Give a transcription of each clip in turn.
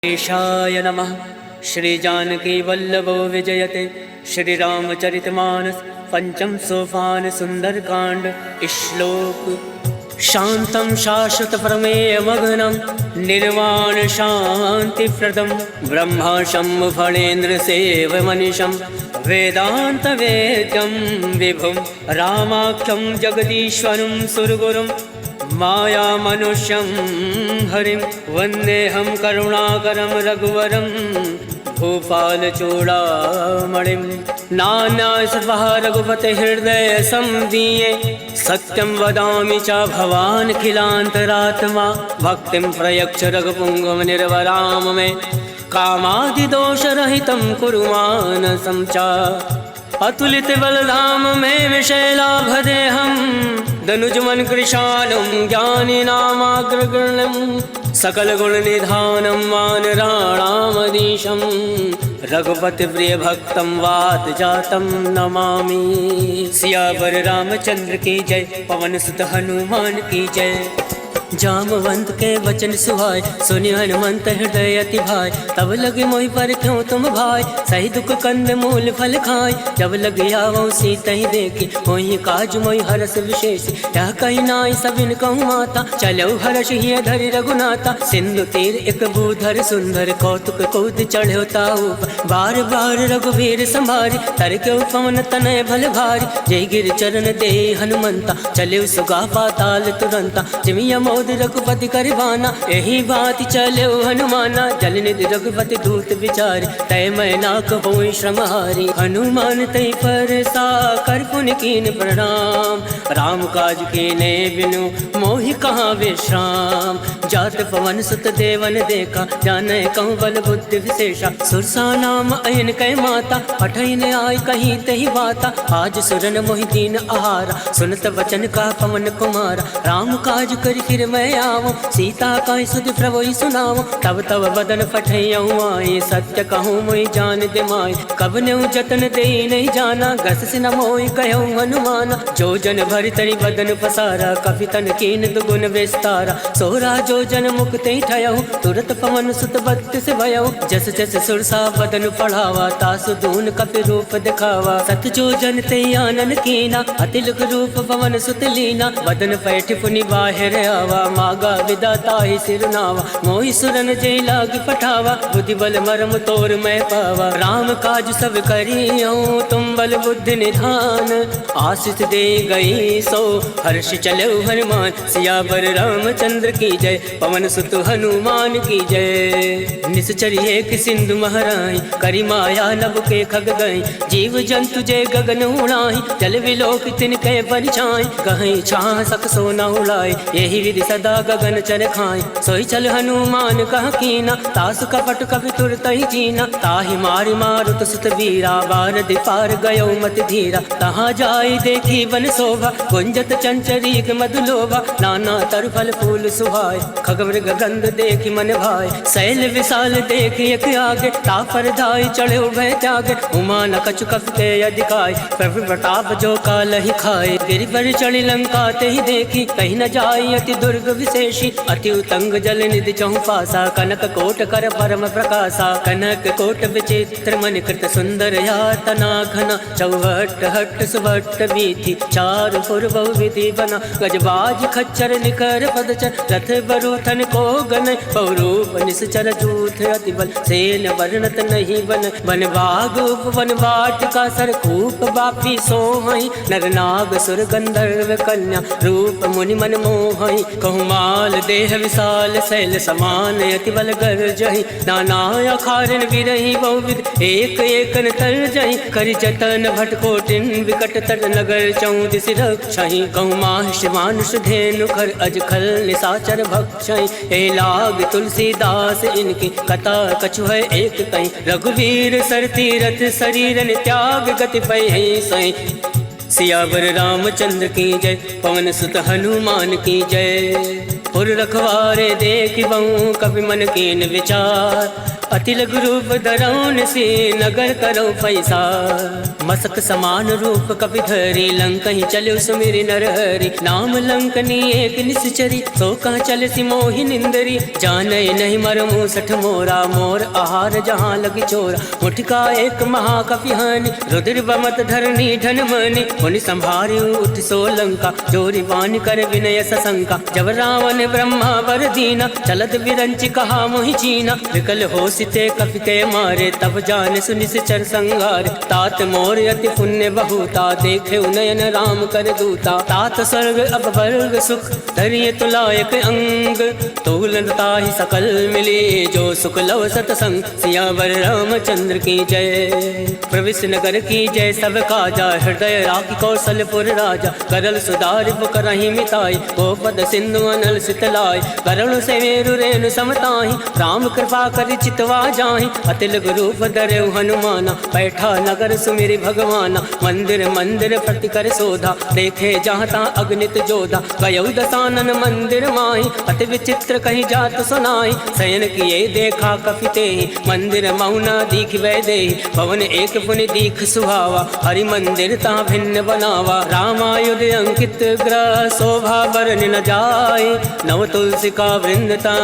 ईशाय नमः। श्री जानकी वल्लभो विजयते। श्री रामचरितमानस पंचम सोपान सुंदरकांड। श्लोक। शांतं शाश्वत प्रमेय मग्नं निर्वाण शांति प्रदम ब्रह्मा शंभु फणेन्द्र सेव मनीषं वेदांत वेद्यं विभुं रामाख्यं जगदीश्वरं सुरगुरुं माया मनुष्यं हरिं वन्देऽहं करुणाकरं रघुवरं भूपाल चूड़ामणिं। नान्यायसर्वः रघुपते हृदय संदीये सत्यं वदामि च भवान् खिलान्तरात्मा भक्तिं प्रयच्छ रघुपुङ्गव निर्वराम मे कामादिदोषरहितं कुरु मानसं च। अतुलित बलधाम में विशैलाभदेहं दनुजमन कृशालं ज्ञानिनामाग्रगण्यं सकल गुण निधानं वानराणामधीशं रघुपति प्रिय भक्तं वात जातं नमामि। सियावर रामचंद्र की जय। पवन सुत हनुमान की जय। जामवंत के वचन सुहाय सुनि हनुमंत हृदय अति भाई। तब लगे मोहि पर क्यों तुम भाई सही दुख कंद मूल फल खाय। जब लगे आवो सीता ही देखी मोहि काज मोहि हरस विशेष। यह कही नाई सबिन कहूँ माता चलो हर्ष ही धरि रघुनाथा। सिंधु तीर एक भूधर सुंदर कौतुक कूद चढ़ो ताऊ बार बार रघुवीर संभारी तर के पवन तनय भल भारी। जय गिर चरण दे हनुमंता चले सुगा पाताल तुरंता। जिमिया मोद रघुपति करवाना यही बात चलो हनुमाना। जल निधि रघुपति दूत विचारी तय मैं ना कहो श्रम हारी। हनुमान तय पर सा कर पुन कीन प्रणाम राम काज कीने बिनु मोहि कहाँ विश्राम। जात पवन सुत देवन देखा जाने कहूँ बल बुद्धि विशेषा। सुरसा नाम अयन कै माता पठन आय कहीं तही बाता। आज सुरन मोहि दीन आहारा सुनत वचन का पवन कुमारा। राम काज कर फिर मैं आवो सीता का सुध प्रभु सुनाओ। तब तब बदन फटैयऊ आए सत्य कहूँ मोहि जान दे माय। कब ने जतन दे नहीं जाना गस से न मोहि कहूँ हनुमाना। जो जन भरि तरी बदन पसारा कपि तन कीन दुगुन विस्तारा। सोरा जो जन मुक्त ठयऊ तुरत पवन सुत बत्त से भयऊ। जस जस सुरसा बदन पढ़ावा तासु दून कपि रूप दिखावा। सत जो जन ते आनन कीना अतिलक रूप पवन सुत लीना। बदन पैठ पुनि बाहिर आवा मागा विदाता ही सिरनावा। मोहि सुरन जय लाग पठावा बुद्धि बल मरम तोर मैं पावा। राम काज सब करियो तुम बल बुद्धि निधान। आशीष दे गई सो हर्ष चलो हनुमान। सियावर रामचंद्र की जय। पवन सुत हनुमान की जय। निश्चरी एक सिंधु महराई करी माया नभ के खग गई। जीव जंतु जय गगन उड़ाई जल विलोक तिनके परिछाई। कहीं छाह सक सोना उड़ाई यही विधि सदा गगन चर खाए। सोई चल हनुमान कह कीना तास कपट कपि तुरत ही जीना। ताहि मारि मारुत सुत वीरा बार दिपार गयो मत धीरा। तहाँ जाई देखी वन शोभा गुंजत चंचरीक मधुलोभा। नाना तर फल फूल सुहाय खग मृग गंध देखी मन भाई। शैल विशाल देखी एक आगे तापर धाई चढ़े भय त्यागे। उमा न कछु कप के अधिकाय प्रभु प्रताप जो काल ही खाए। गिरि पर चढ़ी लंका ते ही देखी कहीं न जाई अति दुर्ग विशेषी। अति उतंग जल निधि चहु पासा कनक कोट कर परम प्रकाशा। कनक कोट विचित्र मन कृत सुंदर यातना घना। चौहट हट सुभट वीथि चारु पुर बहु विधि बना। गजबाज खच्चर निकर पदचर रथ बरूथन को गन। बहुरूप निश्चर जूथ अति बल सेन वर्णत नहीं बन। वन बाग उपवन वाटिका सरकूप बापी सोहई। नर नाग सुर गंधर्व कन्या रूप मुनि मन मोहई। कहूँ माल देह विशाल शैल समान अति बल गर्जहि। नाना अखारन विरहि बहुविध एक एक तर जहि। करि जतन भटकोटिन विकट तर नगर चौदिस रक्षहि। कहूँ माहिष मानुष धेनु खर अज खल निशाचर भक्षहि। ए लाग तुलसीदास इनकी कथा कछु है एक कहीं। रघुवीर सर तीरथ शरीरन त्याग गति पै सही। सियावर रामचंद्र की जय। पवन सुत हनुमान की जय। पुर रखवारे देख बहु कपि मन कीन विचार। अति लघु रूप धरौन से नगर करो पैसा। मसक समान रूप कपि धरी लंक ही चलो सुमिरि नरहरि। नाम लंकनी एक निश्चरी तो कहाँ चल सी मोहि निंदरी। जाने नहीं मर मूसठ मोरा मोर आहार जहाँ लगी चोरा। मुठका एक महाकपि हानि रुद्र बमत धरनी धन मनि। मुनि संभारी उठ सो लंका जोरी वाणी कर विनय सशंका। जब रावण ब्रह्मा वर दीना चलत विरंच कहा मोहि चीना। विकल हो सिते कपि के मारे तब जान सुनि चर संगार। तात मोर अति पुण्य बहुता देखे नयन राम कर दूता। तात स्वर्ग अब वर्ग सुख धरिय तुलायक अंग। तोलता ही सकल मिले जो सुख लव सतसंग। सियावर रामचंद्र की जय प्रविश नगर की जय सब काजा। हृदय राखी कौशलपुर राजा करल सुधार करही मिताई। गोपद सिंधु अनल सितलाई करुण से मेरु रेणु समताही। राम कृपा कर चितवा जाहि अतिल रूप धरे हनुमाना। बैठा नगर सुमिरि भगवाना मंदिर मंदिर प्रति कर शोधा। देखे जहाँ ता अग्नित जोधा गयौ दसानन मंदिर माही। अति विचित्र कहीं जात सुनाई शयन किए देखा कपिते। मंदिर मौना दीख वै दे भवन एक पुनि दीख सुहावा। हरि मंदिर ता भिन्न बनावा रामायुध अंकित ग्रह। शोभा बरन न जाए नव तुलसी का वृंदता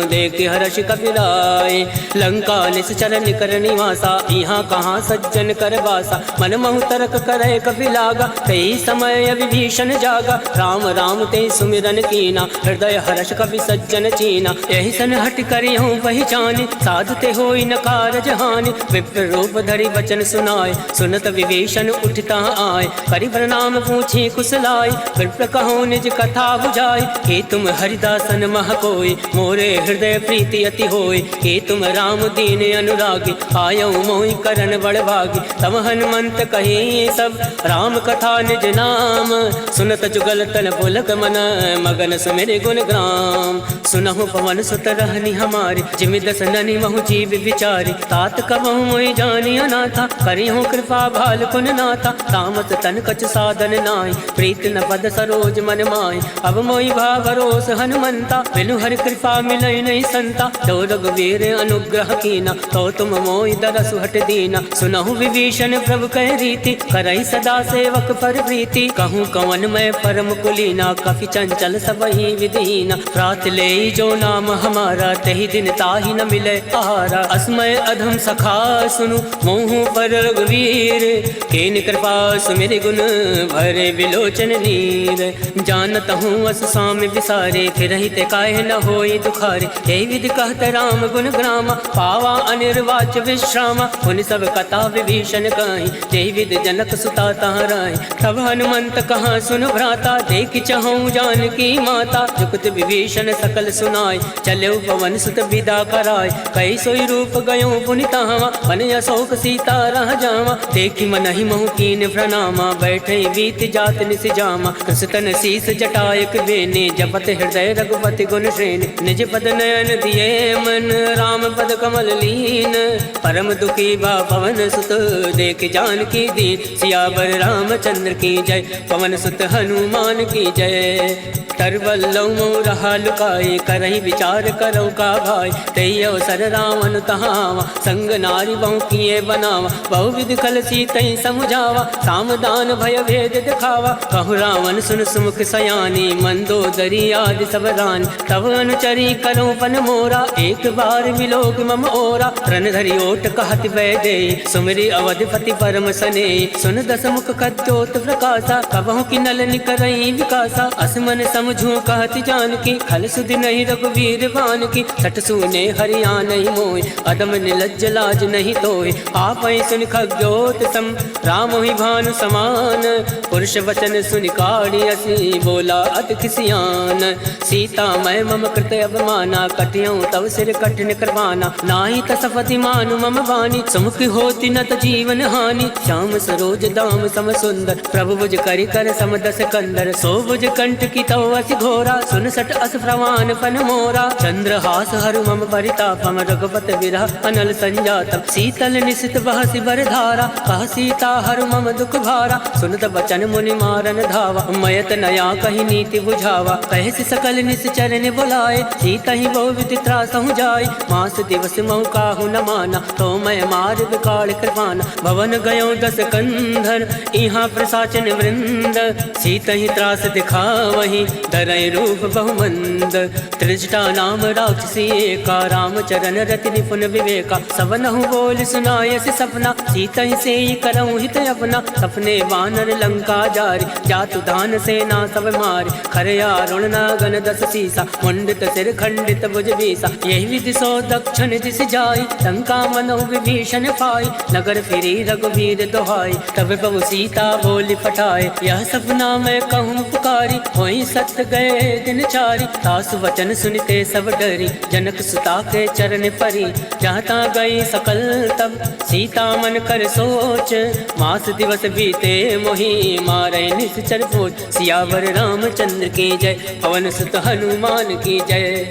देख हर्ष कपिराय। लंका निश्चर निकर निवासा यहाँ कहाँ सज्जन कर बासा। मन महु तरक करे कपि लागा कई समय विभीषण जागा। राम राम ते सुमिरन कीना हृदय हर्ष कपि सज्जन चीना। यही सन हट करी हूँ पहचानी साधते हो न कारज हानि। विप्र रूप धरि वचन सुनाए सुनत विभीषण उठता आए। करि प्रणाम पूछी कुशलाय विप्र कहो निज कथा बुझाई। कि तुम हरिदासन मह कोई मोरे हृदय प्रीति अति होय। कि तुम राम दीन अनुरागी आयौ मोहि करन बड़ भागी। तम हनुमंत कही सब राम कथा निज नाम। सुनत जुगल तन पुलक मन मगन सुमिरि गुण ग्राम। सुनहु पवन सुत रहनी हमारी जिमि दस ननि महु जीव विचारी। तात कबहु मोहि जानी अनाथा करिहु कृपा भाल कुन नाथा। तामस तन कछ साधन नाहि प्रीत न पद सरोज मन माहि। अब मोहि भा भरोस हनुमंता बिनु हरि कृपा मिलई नहीं संता। तो रघुवीर अनुग्रह कीना तो तुम मोहि दरसु हट दीना। सुनहु विभीषण प्रभु कह रीति करई सदा सेवक पर प्रीति। कहूँ कवन मैं परम कुलीना कपि चंचल सबहि विधीना। रात ले जो नाम हमारा तही दिन ताहि न मिले आहारा। अस्मय अधम सखा सुनु मोहु पर रघुवीर। केन कृपा सुमिरि गुण भरे विलोचन नीर। जानत हूँ अस स्वामी विसारे फिर हित काहे न होई दुखारे। यही विधि कहत राम गुण ग्रामा पावा अनिर्वाच विश्रामा। उन सब कथा विभीषण कहीं यही विधि जनक सुता तहराए। तब हनुमंत कहाँ सुन भ्राता देख चहु जानकी माता। जुगत विभीषण सकल सुनाय चलो पवन सुत विदा कराय। कई सोई रूप गयो पुनि तहावा बन अशोक सीता रह जावा। देखी मन ही महु कीन प्रणामा बैठे बीत जात निस जामा। कृष्ण शीस जटायक बेने जपत हृदय रघुपति गुण श्रेणी। निज पद नयन दिए मन राम पद कमल लीन। परम दुखी बा पवन सुत देख जानकी दीन। सियावर रामचंद्र की जय पवन सुत हनुमान की जय। तरवल्लौ मोह रहा लुकाए करही विचार करो का भाई। तई अवसर रावण तहावा संग नारी बहु किए बनावा। बहु विधि कल सीतई समुझावा सामदान भय भेद दिखावा। कहु रावण सुन सुमुख सयानी मंदोदरी आदि सब रानी। तब अनुचरी करो पन मोरा एक बार मिलोग मम ओरा। रन धरि ओट कहत वै दे सुमिरि अवधिपति परम सने। सुन दस मुख कद्योत प्रकाशा कबहु की नल निकरई विकासा। असमन समझू कहत जानकी खल सुधि नहीं रघुवीर बान की। सठ सुने हरिया नहीं मोय अदम निलज्ज लाज नहीं तोय। आप सुन खग्योत सम राम ही भानु समान। पुरुष वचन सुन काढ़ी असी बोला अति खिसियान। सीता मैं मम कृत अवमाना कटियऊँ तव सिर कठिन करवाना। नाही तसपति मानु मम बानी सुमुख होती न त जीवन हानि। श्याम सरोज दाम सम सुंदर प्रभु भुज करि कर समदस कंदर। सो भुज कंठ की तव अति घोरा सुन सट अस प्रवान पन मोरा। चंद्रहास हरु मम परितापम रघुपत विरह अनल संजातम। शीतल निशित बहसि बर धारा कह सीता हरु मम दुख भारा। सुनत बचन मुनि मारन धावा मयत नया कही नीति बुझावा। कहसि सकल निश्चर ने बुलाए सीता ही बहु विधि त्रासहु जाय। मास दिवस महु काहू न माना, तो मैं मार विकाल कृपाना। भवन गयो 10 कंधर, यहाँ प्रसाचन वृंद, सीत ही त्रास दिखावही, धरय रूप बहुमंद। त्रिजटा नाम राक्षसी एका, रामचरण रति निपुण विवेका। सबनहु बोल सुनायस सपना, सीत ही से करऊँ हित अपना। सपने वानर लंका जारी, जातु धान सेना सब मारी। खरया रुण गन 10 सीसा, मुंडित सिर खंडित भुज बीसा। यही विधि सो दक्षिण दिस जाई, लंका मनो विभीषण पाई। नगर फिरी रघुवीर दोहाई, तब प्रभु सीता बोली पठाए। यह सपना मैं कहूँ पुकारी, होई सत्य गए दिन चारी। सासु वचन सुनते सब डरी, जनक सुता के चरण परी। जहाँ ता गई सकल तब, सीता मन कर सोच। मास दिवस बीते मोहि, मारे निश्चर पोच। सियावर रामचंद्र की जय, पवन सुत हनुमान की जय।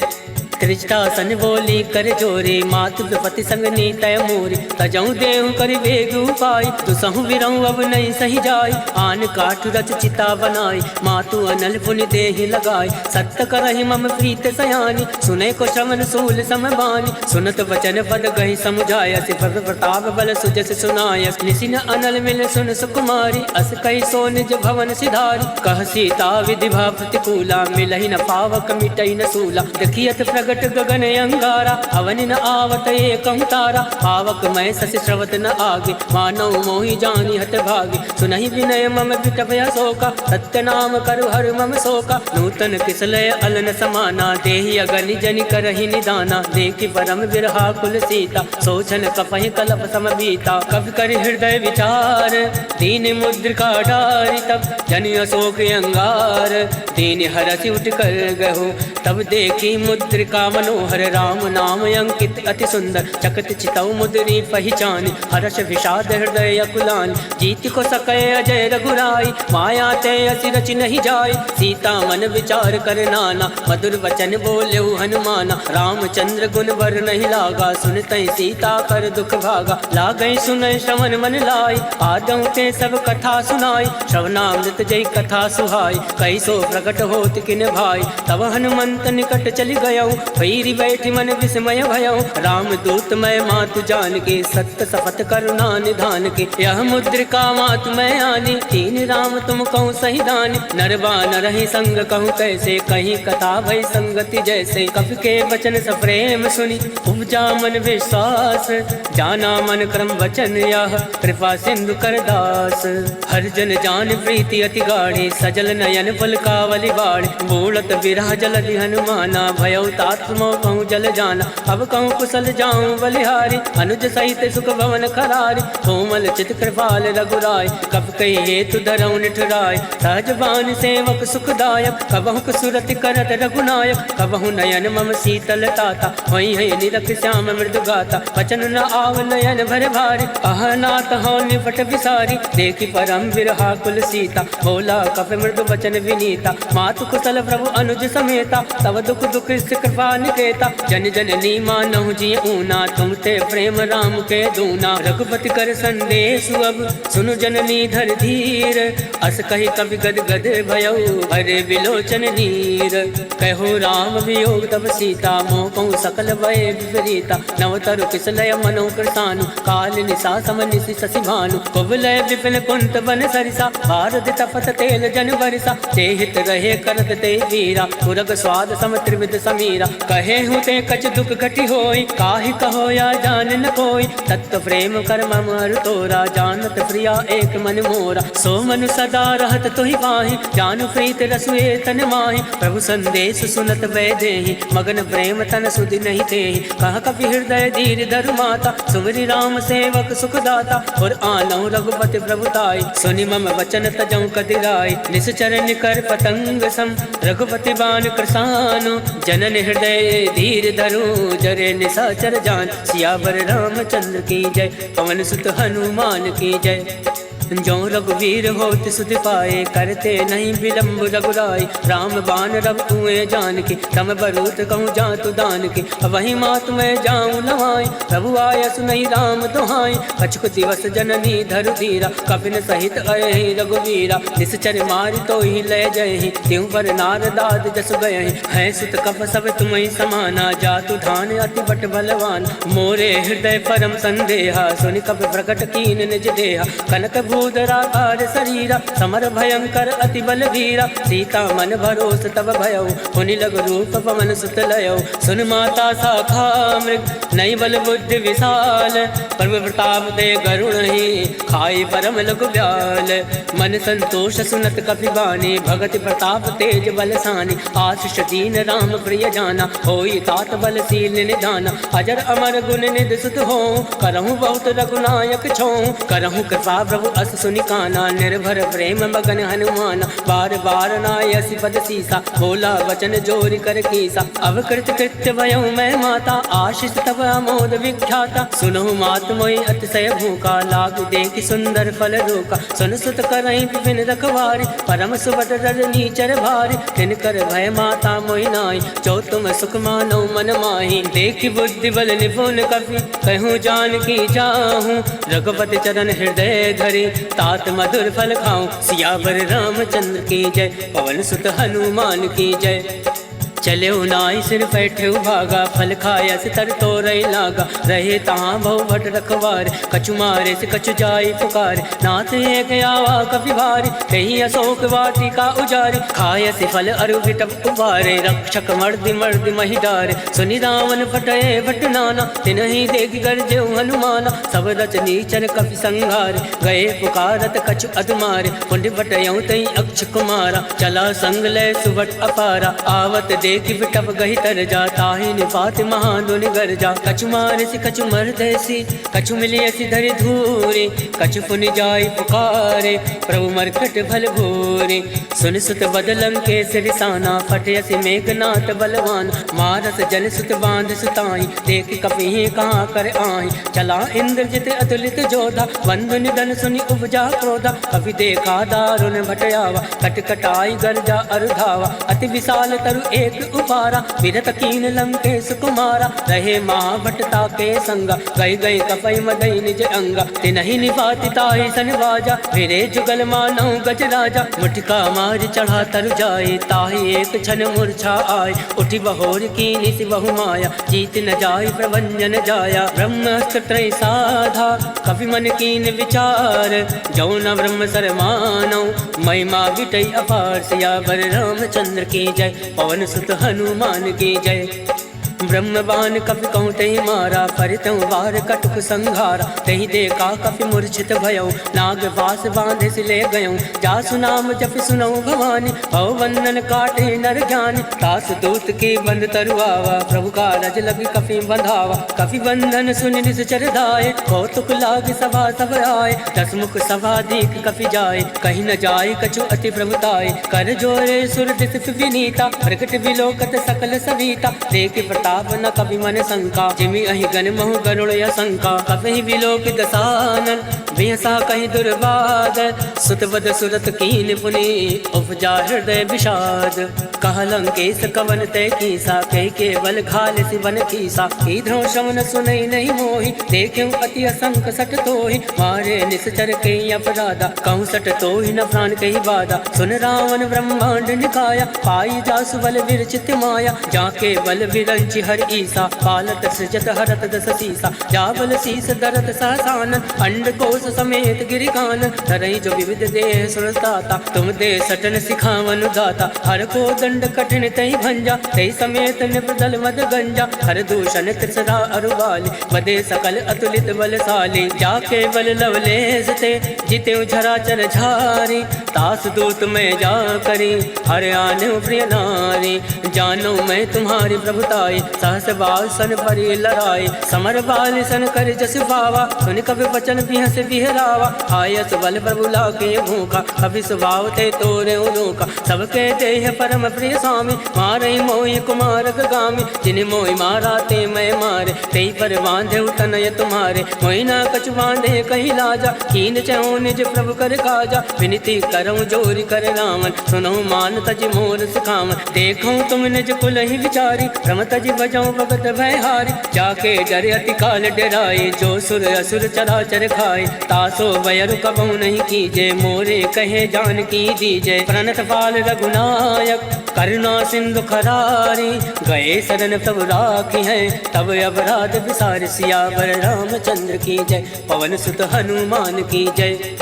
त्रिजटासन बोली कर जोरे, मातु विपति संग नीतय मोरी। तजऊ देहु कर वेग उपाय, दुसहु विरऊ अब नहीं सही जाय। आन काठ रच चिता बनाई, मातु अनल पुनि देहि लगाई। सत्य करहि मम प्रीत सयानी, सुने को श्रवण सूल समबानी। सुनत वचन पद गहि समुझायस, प्रभ प्रताप बल सुजस सुनायस। निसिन अनल मिल सुन सुकुमारी, अस कहि सो निज भवन सिधारी। कह सीता विधि भा प्रतिकूला, मिलहि न पावक मिटई न सूला। देखियत प्रगट गगन अंगारा, अवनि न आवत एकं तारा। पावक मैं सस श्रवत न आगे, मानव मोहि जानी हत भागे। सुनहि विनय मम विटभय शोका, सत्य नाम करु हर मम शोका। नूतन किसलय अलन समाना, देहि अगनि जनि करहि निदाना। देखि परम विरहा कुल सीता, सोचन कपहि कलप सम बीता। कवि कर हृदय विचार, दीन मुद्रिका डारि। तब जनि अशोक अंगार, दीन हरसि उठ कर गहो। तब देखी मुद्रिका मनोहर, राम नाम अंकित अति सुंदर। चकत चितऊ मुद्री पहचानी, हर्ष विषाद हृदय अकुलानी। जीत को सकै अजय रघुराई, माया ते असि रचि नहीं जाय। सीता मन विचार कर नाना, मधुर वचन बोलेउ हनुमाना। रामचंद्र गुण वर नहीं लागा, सुनतै सीता कर दुख भागा। लागै सुनै श्रवण मन लाई, आदौ ते सब कथा सुनाई। श्रवणामृत जय कथा सुहाई, कैसो प्रकट होत किन भाई। तब हनुमंत निकट चली गयऊ, भैरी बैठी मन विस्मय भयऊ। राम दूत मैं मातु जान के, सत्य शपथ करुणा निधान के। यह मुद्रिका मातु मैं आनी, तीन राम तुम कहूँ सही दानी। नरवा नरहि संग कहूँ कैसे, कहीं कथा भई संगति जैसे। कवि के वचन सप्रेम सुनी, उपजा मन विश्वास। जाना मन क्रम वचन यह, कृपा सिंधु कर दास। हर जन जान प्रीति अति गाढ़ी, सजल नयन पलकावली बाढ़। बोलत विरह जलधि हनुमाना, भयउ तात मोह कहूँ जल जाना। अब कहूँ कुशल जाऊँ बलिहारी, अनुज सहित सुख भवन खरारी। कोमल चित कृपाल रघुराय, कब कही हेतु धरऊ निठुराय। सहज बान सेवक सुखदायक, कबहु कुसुरति करत रघुनायक। कबहु नयन मम शीतल ताता, वही है निरख श्याम मृदु गाता। वचन न आव नयन भर भारी, अह नाथ हो निपट विसारी। देखी परम विरहा कुल सीता, बोला कप मृदु वचन विनीता। मातु कुशल प्रभु अनुज समेता, तब दुख दुख कृपा निकेता। जन जननी मानहु जी ऊना, तुम ते प्रेम राम के दूना। रघुपति कर संदेश अब, सुनु जननी धर धीर। अस कही कवि गद गद भयऊ, हरे विलोचन नीर। कहो राम वियोग तब सीता, मोह कहूँ सकल भय विपरीता। नवतरु किसलय मनो कृतानु, काल निशा सम निशि शशि भानु। कुवलय विपिन कुंत बन सरिसा, भारत तपत तेल जन बरिसा। ते हित रहे करत ते वीरा, पुरग स्वाद सम त्रिविध समीरा। कहे हूँ ते कछ दुख घटी होई, काहि कहो या जान न कोई। तत्व प्रेम कर मम अरु तोरा, जानत प्रिया एक मन मोरा। सो मनु सदा रहत तुहि पाहि, जानु प्रीत रसुए तन माहि। प्रभु संदेश सुनत वै देहि, मगन प्रेम तन सुधि नहीं तेहि। कह कपि हृदय धीर धरु माता, सुमरि राम सेवक सुखदाता। और आनहु रघुपति प्रभुताई, सुनि मम वचन तजौ कदिराई। निश्चर निकर पतंग सम, रघुपति बान कृसानु। जनन हृदय धीर धरु, जरे निशाचर जान। सियावर रामचंद्र की जय, पवन सुत हनुमान की जय। जो रघुवीर होत सुध पाए, करते नहीं विलम्ब रघुराई। राम बाण रब कुएं जान के, तम बरूत कहूँ जातु दान के। वही मात मैं जाऊँ लवाई, प्रभु आयस नहीं राम दुहाई। कछुक दिवस जननी धरु धीरा, कपिन सहित अयहि रघुवीरा। निश्चर मारि तो ही लय जयहि, त्यों पर नारदाद जस गयहि। है सुत कप सब तुम्हें समाना, जातु धान अति बट बलवान। मोरे हृदय परम संदेहा, सुनि कप प्रकट कीन निज देहा। कनक भूधराकार शरीरा, समर भयंकर अति बलवीरा। सीता मन भरोस तब भयउ, पुनि लग रूप पवन सुत लयउ। सुन माता शाखा मृग, नई बल बुद्धि विशाल। प्रभु प्रताप दे गरुण ही, खाई परम लघु ब्याल। मन संतोष सुनत कपिबानी, भगति प्रताप तेज बलसानी। आशीष दीन राम प्रिय जाना, होई तात बलशील निधाना। अजर अमर गुण निधि सुत हो, करहूँ बहुत रघुनायक छो। करहूँ कृपा प्रभु अस सुनि काना, निर्भर प्रेम मगन हनुमाना। बार बार नायसि पद सीसा, बोला वचन जोरि कर कीसा। अब कृत कृत्य भयउ मैं माता, आशीष तब अमोद विख्याता। सुनहु मात मोहि अतिशय भूखा, लाग देखि सुंदर फल रूका। सुन सुत करहि विपिन रखवारी, परम सुबट रजनीचर भारी। तिनकर भय माता मोहि नाई, जो तुम सुख मानो मन माही। देखि बुद्धि बल निपुण कपि, कहूँ जानकी जाहूँ। रघुपति चरण हृदय धरे, तात मधुर फल खाऊं। सियावर रामचंद्र की जय, पवन सुत हनुमान की जय। चले नाई सिर बैठे भागा, फल खाया से तर तो रही लागा। रहे तहाँ बहु भट रखवार, कछु मारे से कछु जाई पुकार। नाथ एक आवा कपि भारी, कहीं अशोक वाटिका उजारी। खाया से फल अरु विटप उबारे, रक्षक मर्दि मर्दि मही डारे। सुनि रावण फटये भट नाना, तिनहि देख गरजेउ हनुमाना। सब रचनीचर कपि संघारे, गए पुकारत कछु अधमारे। पुण्य बटयउ तई अक्ष कुमारा, चला संग लय सुबट अपारा। आवत देखि बिटप गहि तर जा, ताहि निपात महाधुनि गर्जा। कछु मारिसि कछु मरदैसि, कछु मिलियसि धरि धूरे। कछु पुनि जाई पुकारे, प्रभु मरकट भल भूरे। सुन सुत बदलं के सिरसाना, फटयसि मेघनाथ बलवान। मारस जन सुत बांध सुताई, देखि कपिहि कहाँ कर आहि। चला इंद्रजित अतुलित जोधा, बंधु निधन सुनि उपजा क्रोधा। कपि देखा दारुण भटयावा, कटकटाई गर्जा अरुधावा। अति विशाल तरु एक उपारा, विरत कीन लंकेश कुमारा। रहे महाभटता के संगा, गई गई कपई मदई निज अंगा। तिनहि निपाति ताहि सन बाजा, फिरे जुगल मानौ गज राजा। मुठिका मार चढ़ा तरु जाए, ताहि एक क्षण मूर्छा आय। उठि बहोर कीनि सि बहु माया, जीत न जाय प्रभंजन जाया। ब्रह्मास्त्र त्रय साधा, कपि मन कीन विचार। जौ न ब्रह्म सर मानौ, महिमा विटई अपार। सियावर रामचंद्र की जय, पवन सुत हनुमान की जय। ब्रह्मबान कपि कहूँ तहि मारा, परितहु वार कटुक संघारा। तहि देखा कपि मूर्छित भयउ, नाग वास बांधे से ले गयउ। जासु नाम जपि सुनऊ भवानी, भव बंधन काटे नर ज्ञानी। तास दूत की बंद तरुआवा, प्रभु का रज लग कपि बंधावा। कपि बंधन सुनि निश्चर धाये, कौतुक लाग सभा सब आए। दस मुख सभा दीक कपि जाए, कहीं न जाय कछु अति प्रभुताय। कर जोरे सुर दिस विनीता, प्रकट विलोकत सकल सविता। देख प्रताप न कपि मन शंका, जिमि अहि गण महु गरुड़ असंका। कपि विलोक दसानन, बिहसा कहीं दुर्बादर। सुत बद सुरत कीन पुनि, उपजा हृदय विषाद। कह लंकेश कवन तय कीसा, कह के बल खाल सिवन कीसा। कीधो श्रवण सुनई नहीं मोहि, देखियो अति असंक सट तोहि। मारे निश्चर के अपराधा, कहूँ सट तोहि न प्राण कही बाधा। सुन रावण ब्रह्मांड निकाया, पाई जासु बल विरचित माया। जाके बल विरंचि हर ईसा, पालत सृजत हरत दस सीसा। जाबल शीस दरत सहसानन, अंड कोश समेत गिरिकानन। धरई जो विविध देह सुरताता, तुम दे सटन सिखावन गाता। हर को दंड कठिन तई भंजा, तई समेत निपदल मद गंजा। हर दूषण त्रिसरा अरुबाली, बदे सकल अतुलित बलशाली। जाके बल लवलेस ते, जिते झराचर झारी। तास दूत में जा करी, हर आने प्रिय नारी। जानो मैं तुम्हारी प्रभुताई, सहस बाल सन परी लड़ाई। समर बाल सन कर जस पावा, सुन कवि वचन बिहस बिहरावा। आयस बल प्रभु लाके भूखा, कवि स्वभाव ते तोरे उनूका। सबके देह परम प्रिय स्वामी, मारे मोहि कुमारक गामी। जिन मोहि मारा ते मैं मारे, ते पर बांधे तनय तुम्हारे। मोहि ना कछु बांधे कही लाजा, कीन चहु निज प्रभु कर काजा। विनती करऊँ जोरी कर रामन, सुनो मान तज मोर सुखावन। देखूँ तुम निज कुल ही विचारी, रम तज बजाऊँ भगत भयहारी। जाके डरे अति काल डराए, जो सुर असुर चराचर खाए। तासो वयरु कबहु नहीं कीजे, मोरे कहे जान की दीजे। प्रणत पाल रघुनायक, करुणा सिंधु खरारी। गए शरण प्रभु राखी है, तब अपराध विसार। सियावर रामचंद्र की जय, पवन सुत हनुमान की जय।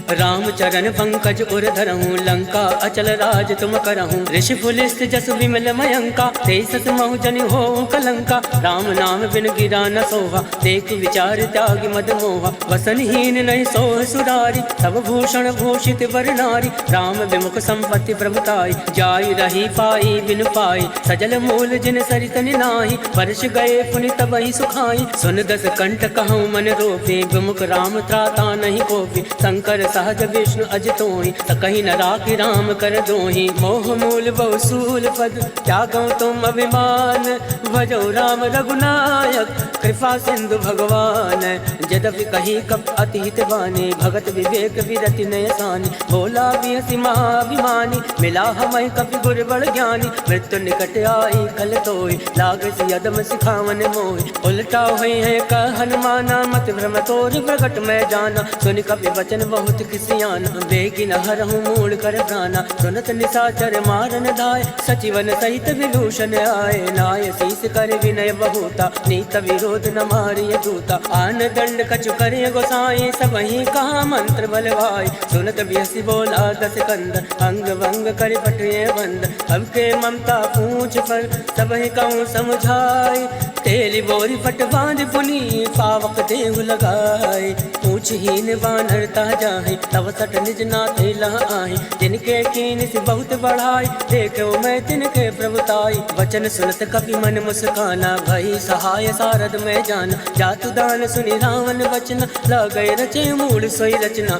राम चरण पंकज उर धरहूँ, लंका अचल राज तुम करहूँ। ऋषि पुलिस जस विमल मयंका, तेसस महु जनि हो कलंका। राम नाम बिन गिरा न सोहा, देख विचार त्याग मद मोहा। वसनहीन नहीं सोह सुरारी, सब भूषण भूषित वर नारी। राम विमुख संपत्ति प्रभुताई, जाई रही पाई बिन पाई। सजल मूल जिन सरित नाही, वर्ष गए पुनि तबहि सुखाई। सुन दस कंठ कहूँ मन रोपे, विमुख राम त्राता नहीं कोपी। शंकर सहज विष्णु अजितोहि, सकहि न राखि राम कर दोहि। मोह मूल बहु सूल पद, त्यागौ तुम अभिमान। भजौ राम रघुनायक, कृपा सिंधु भगवान। यद्यपि कही कप अति हित बानी, भगत विवेक विरति नय सानी। बोला बिहसि महाभिमानी, मिला हमहि कपि गुर बड़ ज्ञानी। मृत्यु निकट आई कल तोहि, लागे सि यदम सिखावन मोहि। उलटा हुई है कह हनुमाना, मत भ्रम तोर प्रगट मैं जाना। सुनि कपि वचन बहुत किसियाना, बेगी न हरहूँ मूल कर प्राणा। सुनत निशाचर मारन धाय, सचिवन सहित विभूषण आए। नाय शीस कर विनय बहुता, नीत विरोध न मारिय दूता। आन दंड कछु करे गोसाई, सबहि कहा मंत्र बलवाई। सुनत बिहसि बोला दस कंद, अंग भंग कर पटुए बंद। अब के ममता पूछ पर, सबहि कहूँ समझाई। तेली बोरी फट बांध पुनी, पावक देहु लगाए। पूछहीन बानर ताजा है, तब सट निज नाथ लहाई। जिनके कीन से बहुत बढ़ाई, देखो मैं तिनके प्रभुताई। वचन सुनत कपि मन मुस्काना, भई सहाय सारद में जाना। जातु दान सुनि रावण वचना, लगै रचे मूल सोई रचना।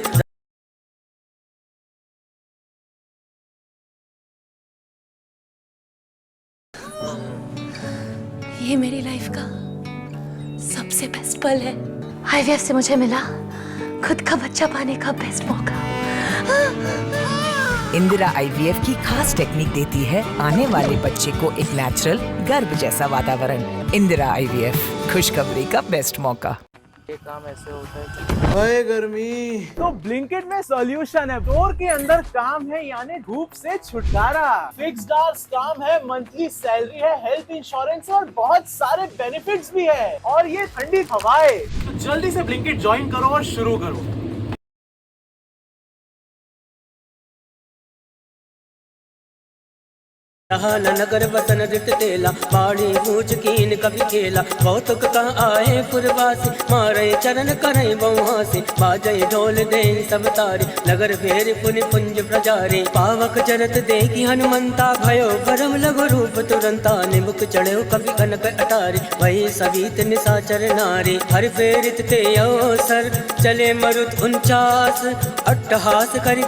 ये मेरी लाइफ का सबसे बेस्ट पल है। आईवीएफ से मुझे मिला खुद का बच्चा पाने का बेस्ट मौका। इंदिरा आईवीएफ की खास टेक्निक देती है आने वाले बच्चे को एक नेचुरल गर्भ जैसा वातावरण। इंदिरा आईवीएफ, खुशखबरी का बेस्ट मौका। ये काम ऐसे होता है। हाय गर्मी। तो ब्लिंकिट में सॉल्यूशन है। स्टोर के अंदर काम है, यानी धूप से छुटकारा। फिक्स्ड आवर्स काम है, मंथली सैलरी है, हेल्थ इंश्योरेंस और बहुत सारे बेनिफिट्स भी है। और ये ठंडी हवाएं। तो जल्दी से ब्लिंकिट ज्वाइन करो और शुरू करो। नगर बसन रिट तेला, बाड़ी ऊंच कीन कभी खेला। कौतुक कह आए पुरवासी, मारे चरण करे बहुहासी। बाजे ढोल दे सब तारी, नगर फेर पुनि पुंज प्रजारी। पावक चरत देखी हनुमंता, भयो परम लघु रूप तुरंता। निमुख चढ़ो कभी कनक अटारी, वही सवीत निशाचर नारी। हर फेरित ते अवसर, चले मरुत 49। अट्टहास कर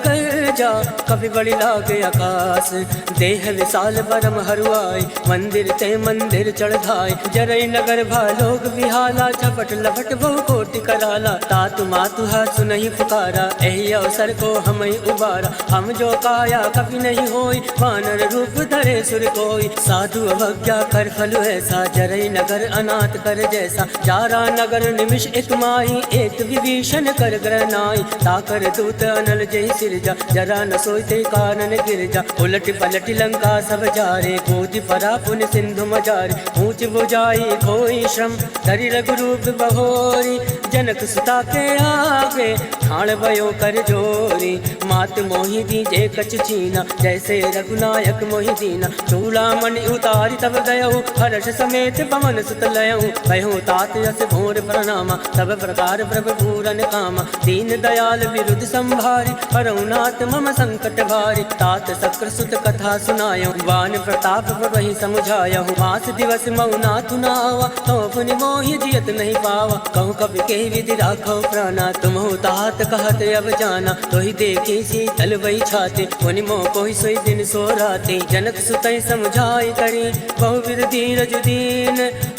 जा, कभी बड़ी लागे आकाश। देह विशाल परम हरुआई, मंदिर ते मंदिर चढ़ाई। जरई नगर भालोग बिहाला, झपट लपट बहु कोटि कराला। तातु मातु हासु नहीं पुकारा, एहि अवसर को हम उबारा। हम जो काया कभी नहीं होई, वानर रूप धरे सुर कोई। साधु अवज्ञा कर फल ऐसा, जरई नगर अनाथ कर जैसा। जारा नगर निमिष एक माही, एक विभीषण कर ग्रहनाई। ताकर दूत अनल जय सिरजा, जरा न सोते कानन गिरजा। उलट पलट लंका सब तब जारे, कोटि फरा पुन सिंधु मजारे, ऊंच बुझाई खोई श्रम, धरि रघुरूप बहोरी, जनक सुता के आगे ठाण भयो कर जोरी। मात मोहि दीजे कछ छीना, जैसे रघुनायक मोहि दीना, चूड़ामणि उतारी तब गयऊ, हर्ष समेत पवन सुत लयऊ, कहो तात यस भोर प्रणामा, सब प्रकार प्रभु पूरन कामा, दीन दयाल विरुद्ध संभारी, हरउनाथ मम संकट भारी, तात सक्र सुत कथा सुनायो, वान प्रताप वही समुझायो, मास दिवस मौना तुनावा, तो पुनि मोहि जियत नहीं पावा, कहूँ कवि के विधि राखो प्राणा, तुम हो तात कहत अब जाना, तो ही देखी शीतल वही छाते, पुनि मोह कोई सोई दिन सो राते, जनक सुतई समुझाई करी, बहुविध धीरज दीन,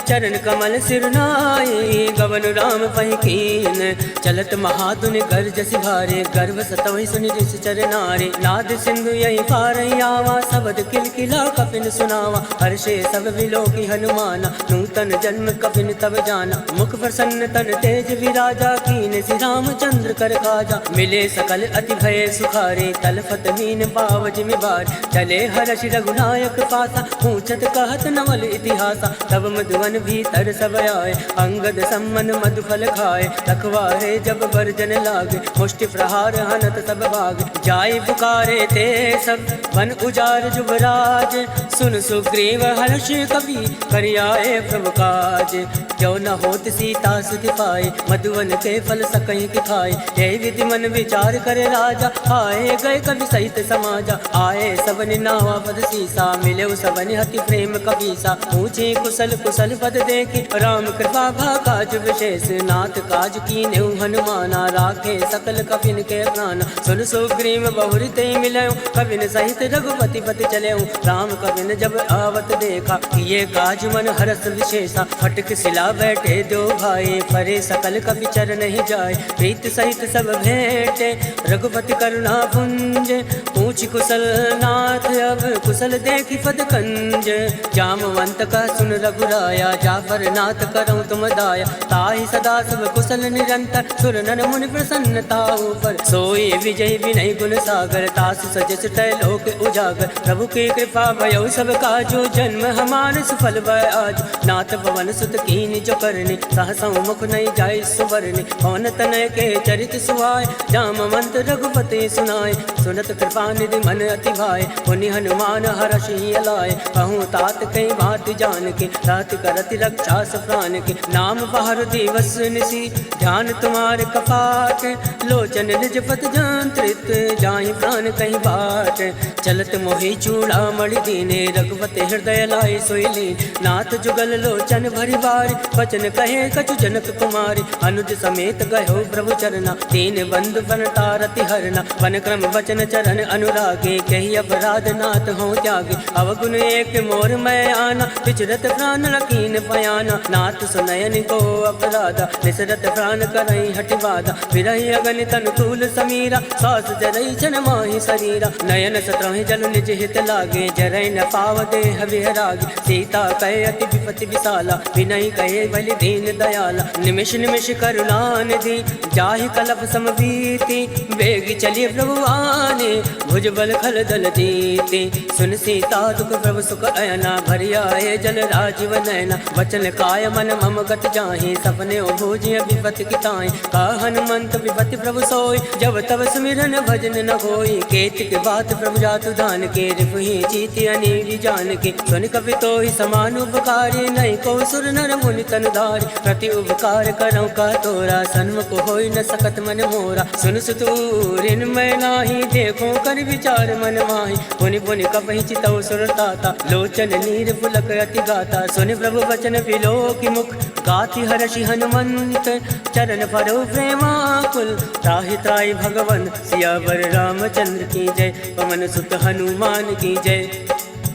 चरण कमल सिर नाई, गवन राम पहि कीन, चलत महादुनि गर्ज सिभारे, गर्भ सतवहि सुनि ऋषि चरनारे, नाद सिंधु यही पारई आवा, शब्द किलकिला कपिन सुनावा, हर्षे सब विलोकी हनुमाना, नूतन जन्म कपिन तब जाना, मुख प्रसन्न तन तेज विराजा, कीन श्री रामचंद्र कर काजा, मिले सकल अति भय सुखारे, तलफत मीन पाव जिमिबार, चले हर्षि रघुनायक पासा, पूछत कहत नवल इतिहासा, तब मधुवन भीतर सब आए, अंगद सम्मन मधुफल खाए, रखवारे जब बरजन लागे, मुष्टि प्रहार हनत सब भाग, जाय पुकारे ते सब वन उजार जुबराज, सुन सुग्रीव हर्षि कवि करियाए प्रभु काज, जो न होत सीता सुति पाए, मधुवन के फल सकहीं कि खाए, ये विधि मन विचार करे राजा, आए गए कवि सहित समाजा, आए सबनि नावा पद सीसा, मिले सबनि हति प्रेम कबीसा, पूछे कुशल कुशल पद देखी, राम कृपा भा काज विशेष, नाथ काज कीन्हु हनुमाना, राखे सकल कपिन के प्राण, सुन सुग्रीव बहुरि ते मिलयो, कपिन सहित रघुपति पति चलयो, राम कपिन जब आवत देखा, ये काज मन हरस विशेषा, फटक सिला बैठे दो भाई, परे सकल कपि चरण ही जाए, प्रीत सहित सब भेंटे, रघुपति करुणा पुंज, पूछ कुशल नाथ अब कुशल देखी पद कंज, जामवंत का सुन रघुराया, जाफर नाथ करऊँ तुम दाया, ताहि सदा सब कुशल निरंतर, सुर नर मुनि प्रसन्नता ऊपर, सोई विजय विनय गुण सागर, तासु सजस तय लोक उजागर, प्रभु की कृपा भयो सब काजो, जन्म हमार सुफल भय आज, नाथ पवन सुत कीन जो करनी, सहसा मुख नहीं जाय सुवरनी, पवन तनय के चरित सुहाय, जामवंत रघुपति सुनाय, सुनत कृपा निधि मन अति भाय, पुनि हनुमान हर्षि अलाय, कहूँ तात कई बात जान के, तात करति रक्षा प्राण के, नाम पहर दिवस निसी, ध्यान तुम्हारे कपाट, लोचन निज पत जंत्रित, जाहि प्राण कहीं बाट, चलत मोहि चूड़ा मणि दीने, रघुपति हृदय लाए सोई लीन, नाथ जुगल लोचन भरि बारी, वचन कहे कछु जनक कुमारी, अनुज समेत गयो प्रभु चरना, दीन बंधु बन तारति हरना, वन क्रम वचन चरण अनुरागे, कही अपराध नाथ हो त्यागे, अवगुण एक मोर मैं आना, विचरत प्राण रकीन पयाना, नाथ सुनयन को अपराधा, निसरत प्राण करई हटि बाधा, विरहि अगन तनुकूल समीरा, सास जरई छन माहि शरीरा, नयन सत्रहि जल निज हित लागे, जरई न पाव देह विहरागे, सीता कहे अति विपति विशाला, विनय कहे बलि दीन दयाला, निमिष निमिष करुणा निधि, जाहि कलप समबीति, वेग चलिए प्रभु आने, भुजबल खल दल जीते, सुन सीता दुख प्रभु सुख अयना, भरि आए जल राजीव नयना, वचन काय मन मम गत जाहि, सपने भोजिय विपति किताई, का हनुमंत विपति प्रभु सोई, जब तब सुमिरन भजन न होई, केतिक बात प्रभु जातु दान के, रिपुहि जीति अनीति जान के, सुन कपि तोहि समान उपकारी, नहीं को सुर नर मुनि तन धारी, प्रति उपकार करऊँ का तोरा, सन्मुख होई न सकत मन मोरा, सुन सुतूरिन मैं नाही, देखो कर विचार मन माही, पुनि पुनि कपहि चितौ सुर ताता, लोचन नीर पुलक अति गाता, सुनि प्रभु वचन विलोकि मुख, गाति हर्षि हनुमंत, चरण परो प्रेमाकुल, त्राहि त्राहि भगवन सियावर रामचंद्र की जय, पवन सुत हनुमान की जय,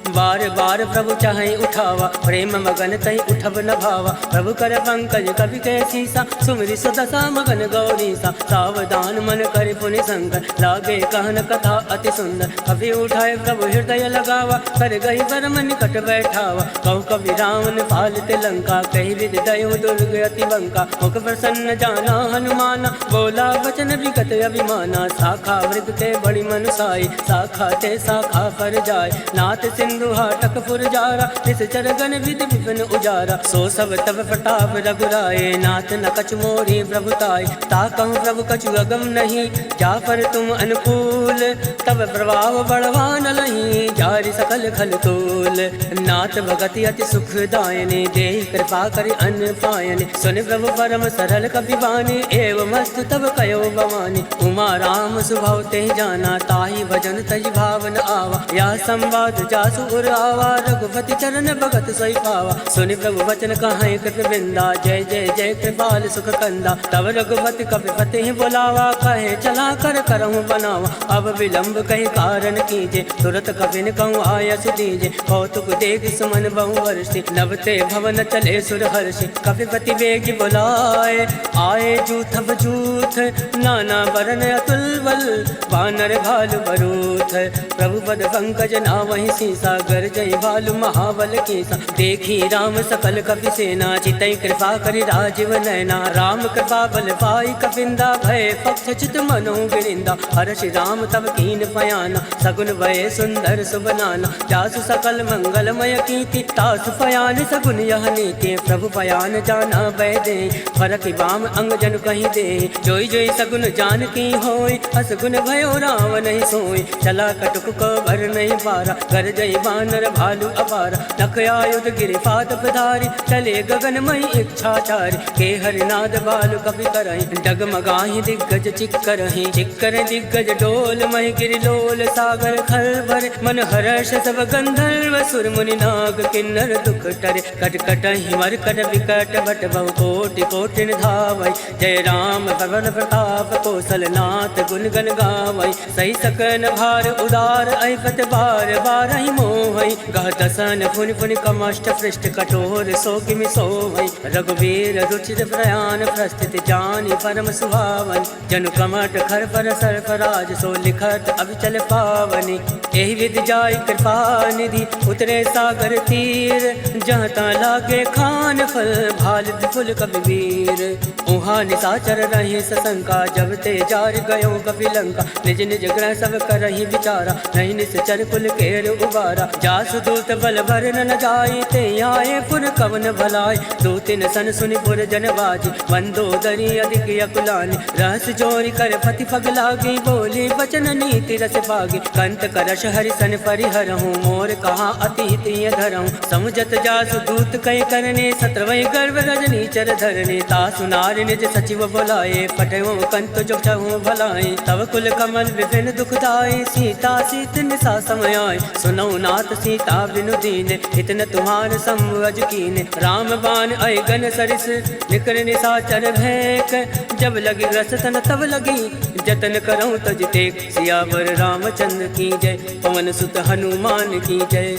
बार बार प्रभु चाहे उठावा, प्रेम मगन तही उठब न भावा, प्रभु कर पंकज कवि के सीसा, सुमिरि सुदशा मगन गौरीसा, सावधान मन कर पुनि संकर, लागे कहन कथा अति सुंदर, कवि उठाए प्रभु हृदय लगावा, कर गई परम निकट बैठावा, कहु कवि रावण पालित लंका, कही विधि दयो दुर्ग अति बंका, मुख प्रसन्न जाना हनुमाना, बोला वचन विगत अभिमाना, शाखा वृक्ष ते बड़ी मनुसाई, शाखा ते शाखा पर जाय, नाथ सिंधु हाटक पुरजारा, निश्चर गण विधि विपिन उजारा। सो सब तब प्रताप रघुराए, नाथ न कछु मोहि प्रभुताय। ताकहु प्रभु कछु अगम नहीं, जा पर तुम अनुकूल। तब प्रभाव बढ़वा न लही, जारि सकल खल तोल। नाथ भगति अति सुखदायनि, देहि कृपा करि अन्न पायनि। सुनि प्रभु परम सरल कपिबानी, एवं अस्तु तब कयो भवानी। उमा राम सुभव ते जाना, ताहि भजन तज भावन आवा। या संवाद जासु उर आवा, रघुपति चरण भगत सोई पावा। सुनि प्रभु वचन कहाई कृत बिंदा, जय जय जय कृपाल सुख कंदा। तब रघुपति कपिपति ही बुलावा, कहे चला कर करहूँ बनावा। अब विलंब कही कारण कीजे, तुरत कपिन कहूँ आयस दीजे। कौतुक देख सुमन बहु वर्षि, नभते भवन चले सुर हर्षि। कपिपति बेगी बुलाए, आए जूथ बजूथ। नाना वरन अतुल बल, वानर भालु बरूथ। प्रभु पद पंकज नावहि सीसा, गर्जय भालु महाबल कीसा। देखी राम सकल कपि सेना, चितई कृपा करि राजीव नैना। राम कृपा बल पाई कपिंदा, भय पक्ष चित मनो गिरिंदा। हर्षि राम तब कीन पयाना, सगुन भय सुंदर सुबनाना। जासु सकल मंगलमय कीर्ति, तासु पयान सगुन यह नीति। प्रभु पयान जाना भय दे, फरक बाम अंग जन कहीं दे। जोई जोई सगुन जान की होय, असगुन भयो राम नहीं सोई। चला कटुक को भर नहीं पारा, कर जय बानर भालू अपारा। नख आयुध गिरि पाद पधारी, चले गगन मई इच्छाचारी। के हरिनाद बालु कपि करहि, डगमगाहि दिग्गज चिक्करहि। चिक्कर दिग्गज डोल महि गिरि लोल, सागर खल भर मन हर्ष सब गंधर्व। सुर मुनि नाग किन्नर दुख टरे, कट कटहि मरकट विकट भट बहु कोटि कोटि धावै। जय राम पवन प्रताप, कौशल नाथ गुण गण गावै। सही सकन भार उदार, ऐपत बार बारहि मोहै। गह दसन फुनि फुनि कमष्ट पृष्ठ, कठोर सो किमि सोवै। रघुवीर रुचिर प्रयाण, प्रस्थित जानि परम सुभावन। जनु कमट खर पर सर्फराज, सो लिखत अविचल पावनि। एहि विधि जाय कृपा निधि, उतरे सागर तीर। जहाँ ता लागे खान फल, भाल विपुल कपिवीर। उहाँ निशाचर रहे सशंका, जब ते जार गयो कपिलंका। निज निज ग्रह सब करहि विचारा, नहीं निश्चर कुल केर उबारा। जासु दूत बल भरन न जाई, ते आए पुर कवन भलाई। दूतिन सन सुनि पुर जन बाजी, मंदोदरी अधिक अकुलानी। रहस जोरी कर पति पग लागी, बोली बचन नीति रस पागी। कंत करश हरि सन परिहरहूँ, मोर कहा अतीत धरहूँ। समुझत जासु दूत कई करने, सत्रवै गर्भ रजनी चर धरने। तासु नारि निज सचिव बुलाए, पटयो कंत जो चहु भलाई। तब कुल कमल विभिन्न दुखदाई, सीता सीत निशा समय आए। सुनौ नाथ सीता बिनु दीने, इतन तुम्हार संवज कीने। राम बाण अय गन सरिस, निकर निशाचर भैक। जब लगी रस तन तब लगी, जतन करऊँ तज टेक। सियावर रामचंद्र की जय, पवन सुत हनुमान की जय।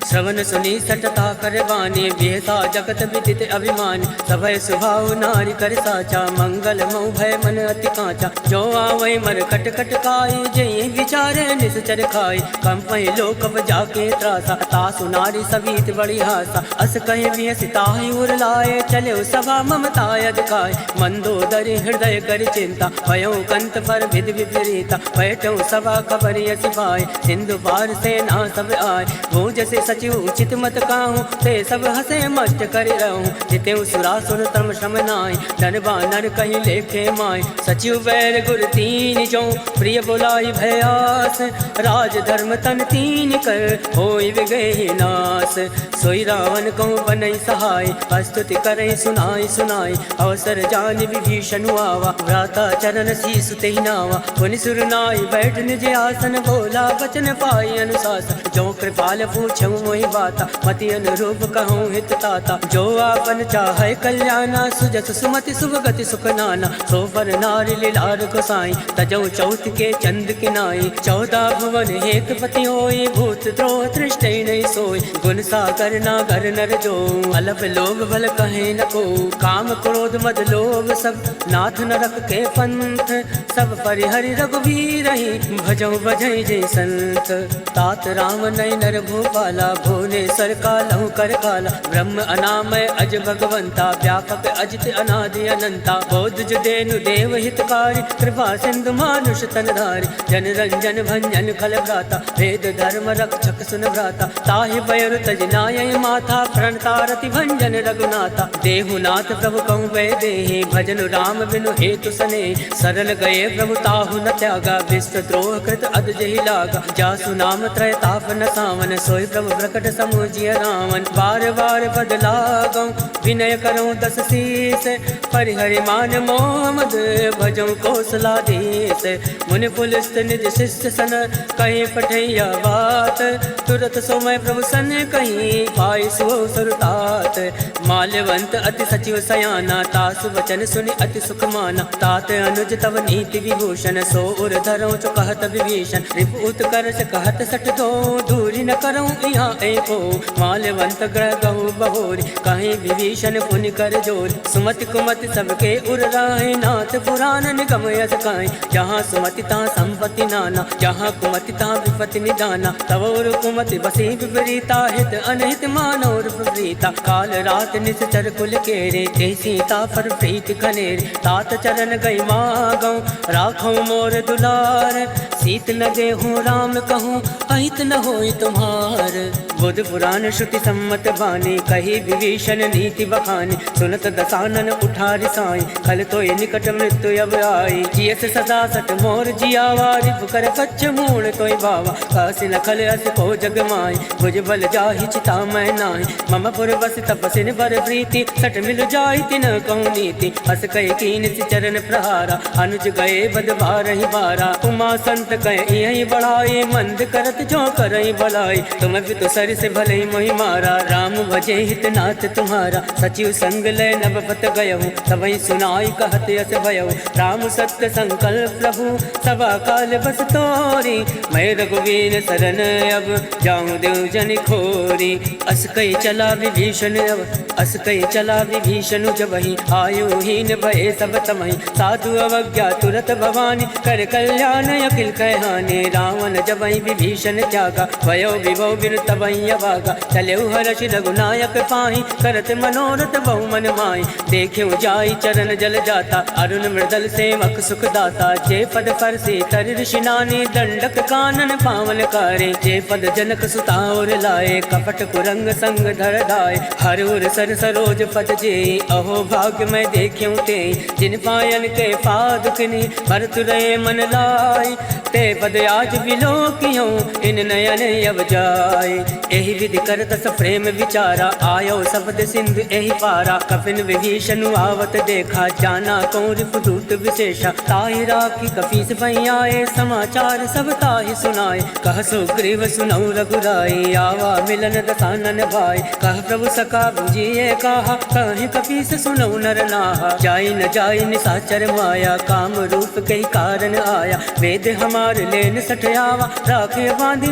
श्रवण सुनी सटता कर बानी, बेहसा जगत विदित अभिमानी। सभय सुभाव नारी कर साचा, मंगल मऊ भय मन अति कांचा। जो आवै मर कट कट काई, जय विचारे निश्चर खाई। कंपहि लोक जाके त्रासा, तासु नारी सवीत बड़ी हासा। अस कहे विहसिताहि उर लाए, चले सभा ममताय दिखाए। मंदोदरी हृदय कर चिंता, भयो कंत पर विधि विपरीता। बैठो सभा खबर यसी पाए, सिंधु पार सेना सब आए। वो जैसे सचिव उचित मत काहूँ, ते सब हसे मस्त कर रहूँ। जिते सुरासुर तम श्रम नाय, धन बानर कहीं लेखे माय। सचिव बैर गुर तीन जो, प्रिय बुलाई भयास। राज धर्म तन तीन कर, होई विगहि नास। सोई रावण कहूँ बनई सहाय, स्तुति करई सुनाई सुनाई। अवसर जान विभीषण आवा, भ्राता चरण शीस तेहि नावा। पुनि सुर नाई बैठ निज आसन, बोला वचन पाई अनुशासन। जो कृपाल पूछऊँ मोहि बाता, मति अनुरूप कहूँ हित ताता। जो आपन चाहे कल्याणा, सुजस सुमति सुभगति सुख नाना। सो पर नारी लीलार गोसाई, तजौ चौथ के चंद किनाई। 14 भुवन हेत पति होई, भूत द्रोह तृष्टि नहीं सोई। गुण सागर नागर नर जो, अलप लोभ भल कहे न को। काम क्रोध मद लोभ सब, नाथ नरक के पंथ। सब परिहरि रघुवीर ही, भजौ बजै जय संत। तात राम नय नर भूपाला, भुवनेश्वर कालहु कर काला ब्रह्म अनामय अज भगवंता व्यापक अजित अनादि अनंता बोध जुदेनु देव हितकारी कृपा सिंधु मानुष तनधारी जन रंजन भंजन खल भ्राता वेद धर्म रक्षक सुन भ्राता ताहि बयरु तजनाय माथा प्रणतारति भंजन रघुनाथा देहुनाथ प्रभु कहूँ वै देहि भजन राम बिनु हेतु सने सरल गए प्रभु ताहु न त्यागा विश्व द्रोह कृत अद जहि लागा जासु नाम त्रय ताप न सावन सोई प्रभु प्रकट समुझिय रावण बार बार बदलागौ विनय करऊँ दस शीस परिहरि मान मोह मद भजऊँ कौशलाधीश मुनि पुलिस निज शिष्य सन कहीं पठैया बात तुरत सोमय प्रभु सन कहीं पाई सो सुरतात माल्यवंत अति सचिव सयाना तासु वचन सुनि अति सुख माना तात अनुज तव नीति विभूषण सो उर धरो चु कहत विभीषण रिपुत करस कहत सठ दो दूरी न करऊँ यहाँ एको माल्यवंत ग्रह गहु बहोरी कहीं विभीषण पुनि कर जोरी सुमति कुमति सबके उर राहे नाथ पुराण निगम यस काई जहाँ सुमति तहाँ संपत्ति नाना जहाँ कुमति तहाँ विपत्ति निदाना तव उर कुमति बसी विपरीता हित अनहित मानोर विपरीता काल रात निश्चर कुल केरे ते सीता पर प्रीत खनेरे तात चरण गई मागऊँ राखो मोर दुलार सीत न देहूँ राम कहूँ अहित न होई तुम्हार बुध पुराण श्रुति सम्मत बानी कही विभीषण नीति बखानी सुनत दसानन उठारी साई खल तो निकट मृत्यु अब आई जियस सदा सट मोर जियावा रिप कर कच्छ मूल तोय बावा कासी न खल अस को जग माई भुज बल जाहि चिता मैं नाही मम पुर बस तपसिन बर प्रीति सट मिल जाई तिन कहूँ नीति हस कह कीन सि चरण प्रहारा अनुज गए बद बारहि बारा उमा संत कह यही बढ़ाई मंद करत जो करई भलाई तुम भी तो सर से भले मोहि मारा राम भजे हित नाथ तुम्हारा सचिव संग लय नवपत गयहु तबहि सुनाई कहत यस भयहु राम सत्य संकल्प प्रभु सभा काल बस तोरी मैं रघुवीर शरण अब जाऊं देव जन खोरी अस कई चला विभीषण अब अस कई चला विभीषण जबहि आयु हीन भय सब तमहि साधु अवज्ञा तुरत भवानी कर कल्याण अखिल कहहानि रावण जबहि विभीषण त्यागा भयो विभव बिनु तबहि अभागा चलेउ हर्ष रघुनायक पाहि करत मनोरथ बहु मन माहि देखेउ जाई चरण जल जाता अरुण मृदल सेवक सुख दाता जे पद पर से तर ऋषि नानी दंडक कानन पावन कारे जे पद जनक सुता और लाए कपट कुरंग संग धर धाय हर उर सर सरोज पद जे अहो भाग्य मैं देख्यूं ते जिन पायन के पादुकनि भरत रहे मन लाई ते पद आज विलोकियों इन नयन अब जाय एहि विधि कर दस प्रेम विचारा आयो शब्द सिंधु एहि पारा कपिन विभीषण आवत देखा जाना कौन रिपुदूत विशेषा ताहि राखी कपीस भई आए समाचार सब ताहि सुनाए कह सुग्रीव सुनऊ रघुराई आवा मिलन दसानन भाई कह प्रभु सका बुझिए कहा कहीं कपीस सुनऊ नर नाहा जाई न जाई निसाचर माया काम रूप कई कारण आया वेद हमार लेन सठयावा राखे बांधी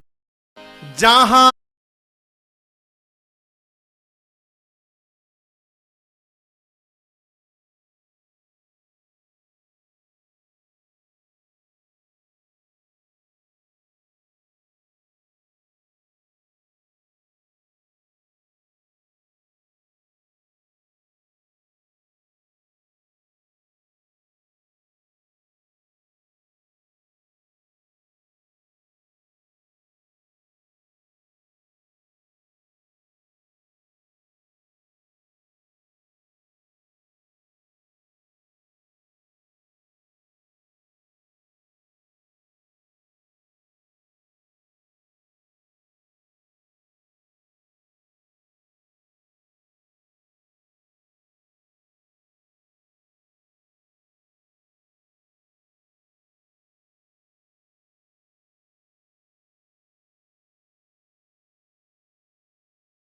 जहाँ